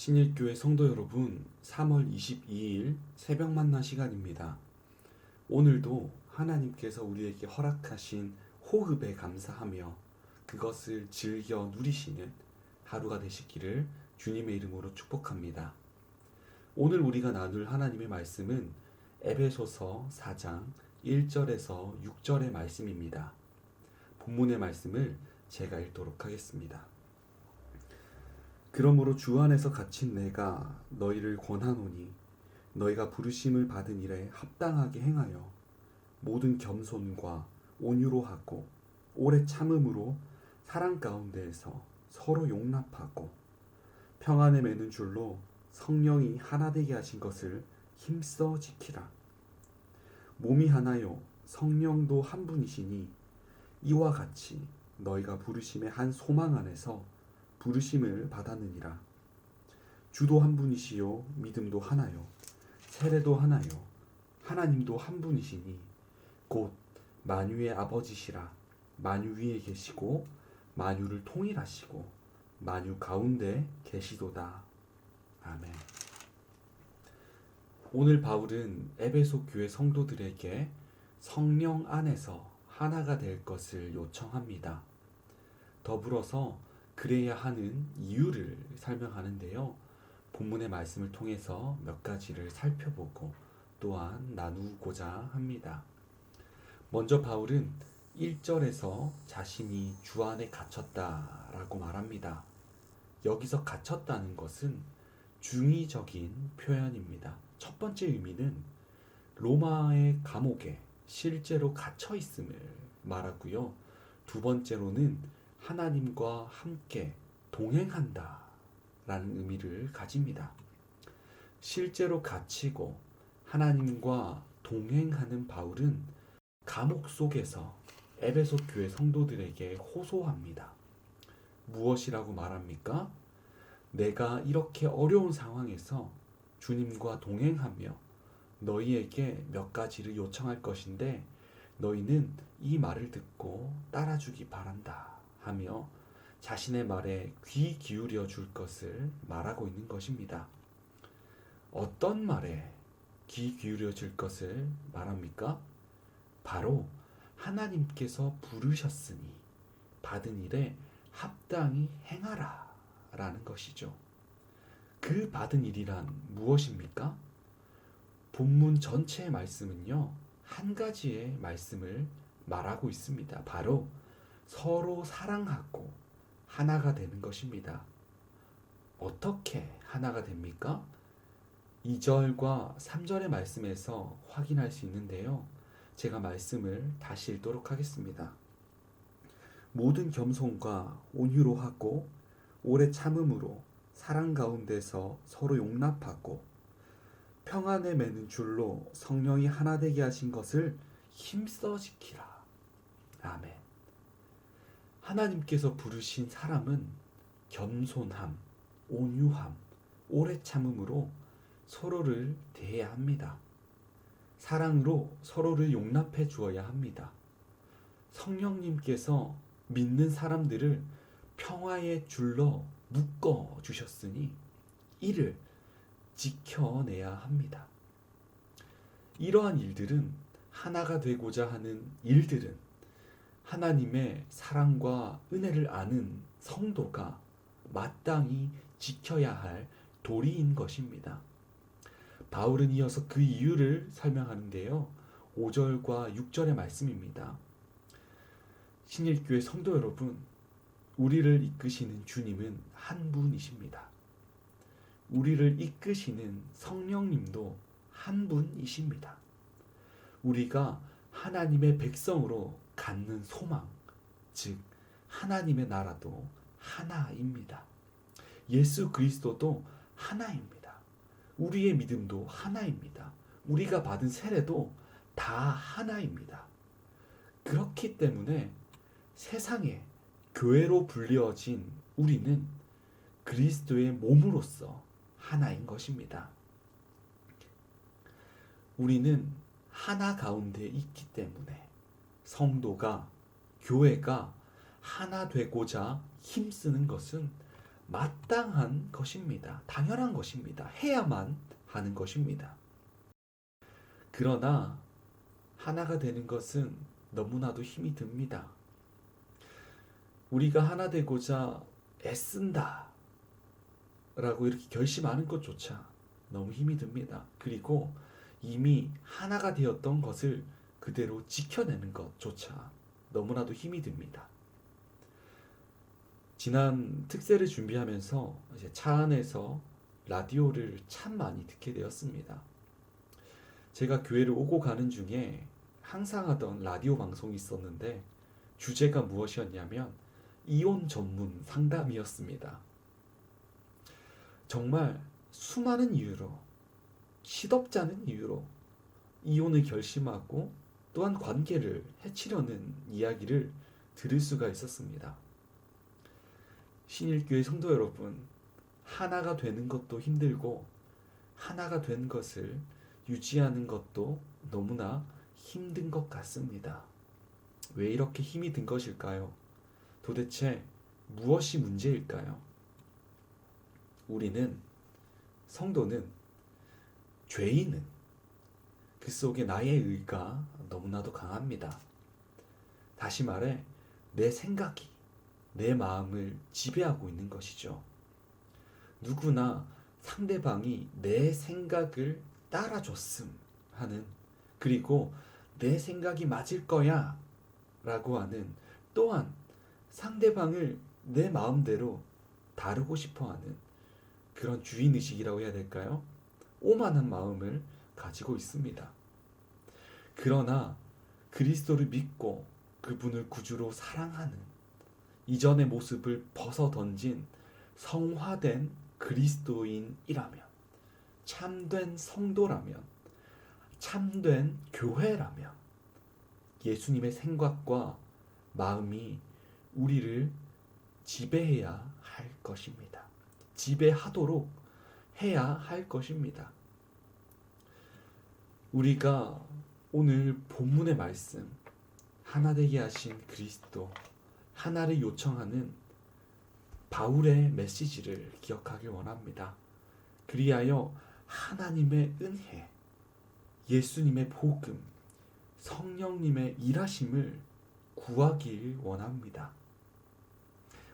신일교회 성도 여러분, 3월 22일 새벽 만나 시간입니다. 오늘도 하나님께서 우리에게 허락하신 호흡에 감사하며 그것을 즐겨 누리시는 하루가 되시기를 주님의 이름으로 축복합니다. 오늘 우리가 나눌 하나님의 말씀은 에베소서 4장 1절에서 6절의 말씀입니다. 본문의 말씀을 제가 읽도록 하겠습니다. 그러므로 주 안에서 갇힌 내가 너희를 권하노니 너희가 부르심을 받은 일에 합당하게 행하여 모든 겸손과 온유로 하고 오래 참음으로 사랑 가운데에서 서로 용납하고 평안에 매는 줄로 성령이 하나 되게 하신 것을 힘써 지키라. 몸이 하나요 성령도 한 분이시니 이와 같이 너희가 부르심의 한 소망 안에서 부르심을 받았느니라. 주도 한 분이시요 믿음도 하나요 세례도 하나요 하나님도 한 분이시니 곧 만유의 아버지시라. 만유 위에 계시고 만유를 통일하시고 만유 가운데 계시도다. 아멘. 오늘 바울은 에베소 교회 성도들에게 성령 안에서 하나가 될 것을 요청합니다. 더불어서 그래야 하는 이유를 설명하는데요. 본문의 말씀을 통해서 몇 가지를 살펴보고 또한 나누고자 합니다. 먼저 바울은 1절에서 자신이 주 안에 갇혔다라고 말합니다. 여기서 갇혔다는 것은 중의적인 표현입니다. 첫 번째 의미는 로마의 감옥에 실제로 갇혀 있음을 말하고요. 두 번째로는 하나님과 함께 동행한다 라는 의미를 가집니다. 실제로 갇히고 하나님과 동행하는 바울은 감옥 속에서 에베소 교회 성도들에게 호소합니다. 무엇이라고 말합니까? 내가 이렇게 어려운 상황에서 주님과 동행하며 너희에게 몇 가지를 요청할 것인데 너희는 이 말을 듣고 따라주기 바란다 하며 자신의 말에 귀 기울여 줄 것을 말하고 있는 것입니다. 어떤 말에 귀 기울여 줄 것을 말합니까? 바로 하나님께서 부르셨으니 받은 일에 합당히 행하라 라는 것이죠. 그 받은 일이란 무엇입니까? 본문 전체의 말씀은요, 한 가지의 말씀을 말하고 있습니다. 바로 서로 사랑하고 하나가 되는 것입니다. 어떻게 하나가 됩니까? 2절과 3절의 말씀에서 확인할 수 있는데요. 제가 말씀을 다시 읽도록 하겠습니다. 모든 겸손과 온유로 하고 오래 참음으로 사랑 가운데서 서로 용납하고 평안에 매는 줄로 성령이 하나 되게 하신 것을 힘써 지키라. 아멘. 하나님께서 부르신 사람은 겸손함, 온유함, 오래 참음으로 서로를 대해야 합니다. 사랑으로 서로를 용납해 주어야 합니다. 성령님께서 믿는 사람들을 평화의 줄로 묶어 주셨으니 이를 지켜내야 합니다. 이러한 일들은 하나가 되고자 하는 일들은 하나님의 사랑과 은혜를 아는 성도가 마땅히 지켜야 할 도리인 것입니다. 바울은 이어서 그 이유를 설명하는데요. 5절과 6절의 말씀입니다. 신일교회 성도 여러분, 우리를 이끄시는 주님은 한 분이십니다. 우리를 이끄시는 성령님도 한 분이십니다. 우리가 하나님의 백성으로 갖는 소망, 즉 하나님의 나라도 하나입니다. 예수 그리스도도 하나입니다. 우리의 믿음도 하나입니다. 우리가 받은 세례도 다 하나입니다. 그렇기 때문에 세상에 교회로 불리어진 우리는 그리스도의 몸으로서 하나인 것입니다. 우리는 하나 가운데 있기 때문에 성도가, 교회가 하나 되고자 힘쓰는 것은 마땅한 것입니다. 당연한 것입니다. 해야만 하는 것입니다. 그러나 하나가 되는 것은 너무나도 힘이 듭니다. 우리가 하나 되고자 애쓴다 라고 이렇게 결심하는 것조차 너무 힘이 듭니다. 그리고 이미 하나가 되었던 것을 그대로 지켜내는 것조차 너무나도 힘이 듭니다. 지난 특세를 준비하면서 이제 차 안에서 라디오를 참 많이 듣게 되었습니다. 제가 교회를 오고 가는 중에 항상 하던 라디오 방송이 있었는데 주제가 무엇이었냐면 이혼 전문 상담이었습니다. 정말 수많은 이유로, 시덥지 않은 이유로 이혼을 결심하고 또한 관계를 해치려는 이야기를 들을 수가 있었습니다. 신일교회 성도 여러분, 하나가 되는 것도 힘들고 하나가 된 것을 유지하는 것도 너무나 힘든 것 같습니다. 왜 이렇게 힘이 든 것일까요? 도대체 무엇이 문제일까요? 우리는, 성도는, 죄인은 그 속에 나의 의가 너무나도 강합니다. 다시 말해 내 생각이 내 마음을 지배하고 있는 것이죠. 누구나 상대방이 내 생각을 따라줬음 하는, 그리고 내 생각이 맞을 거야 라고 하는, 또한 상대방을 내 마음대로 다루고 싶어 하는 그런 주인의식이라고 해야 될까요? 오만한 마음을 가지고 있습니다. 그러나 그리스도를 믿고 그분을 구주로 사랑하는 이전의 모습을 벗어던진 성화된 그리스도인이라면, 참된 성도라면, 참된 교회라면 예수님의 생각과 마음이 우리를 지배해야 할 것입니다. 지배하도록 해야 할 것입니다. 우리가 오늘 본문의 말씀, 하나 되게 하신 그리스도, 하나를 요청하는 바울의 메시지를 기억하길 원합니다. 그리하여 하나님의 은혜, 예수님의 복음, 성령님의 일하심을 구하길 원합니다.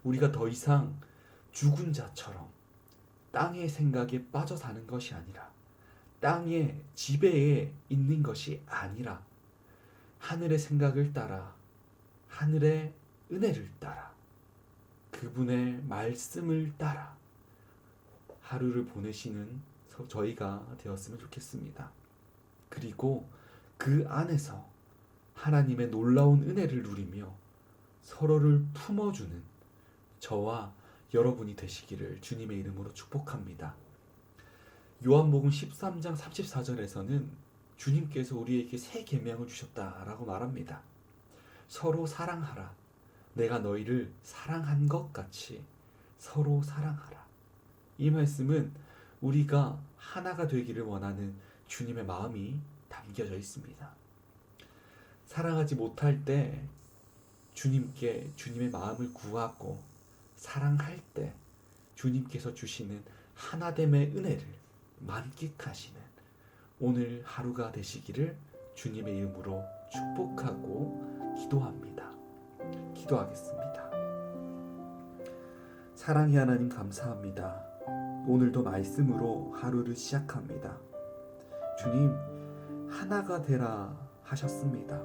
우리가 더 이상 죽은 자처럼 땅의 생각에 빠져 사는 것이 아니라, 땅의 지배에 있는 것이 아니라, 하늘의 생각을 따라, 하늘의 은혜를 따라, 그분의 말씀을 따라 하루를 보내시는 저희가 되었으면 좋겠습니다. 그리고 그 안에서 하나님의 놀라운 은혜를 누리며 서로를 품어주는 저와 여러분이 되시기를 주님의 이름으로 축복합니다. 요한복음 13장 34절에서는 주님께서 우리에게 새 계명을 주셨다라고 말합니다. 서로 사랑하라. 내가 너희를 사랑한 것 같이 서로 사랑하라. 이 말씀은 우리가 하나가 되기를 원하는 주님의 마음이 담겨져 있습니다. 사랑하지 못할 때 주님께 주님의 마음을 구하고, 사랑할 때 주님께서 주시는 하나됨의 은혜를 만끽하시는 오늘 하루가 되시기를 주님의 이름으로 축복하고 기도합니다. 기도하겠습니다. 사랑의 하나님, 감사합니다. 오늘도 말씀으로 하루를 시작합니다. 주님, 하나가 되라 하셨습니다.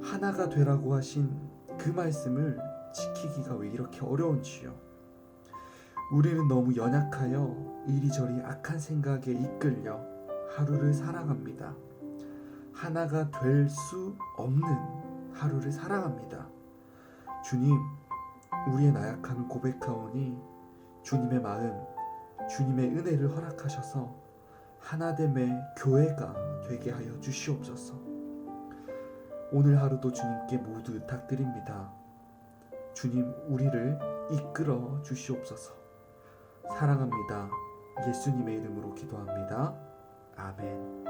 하나가 되라고 하신 그 말씀을 지키기가 왜 이렇게 어려운지요. 우리는 너무 연약하여 이리저리 악한 생각에 이끌려 하루를 살아갑니다. 하나가 될 수 없는 하루를 살아갑니다. 주님, 우리의 나약함을 고백하오니 주님의 마음, 주님의 은혜를 허락하셔서 하나됨의 교회가 되게 하여 주시옵소서. 오늘 하루도 주님께 모두 부탁드립니다. 주님, 우리를 이끌어 주시옵소서. 사랑합니다. 예수님의 이름으로 기도합니다. 아멘.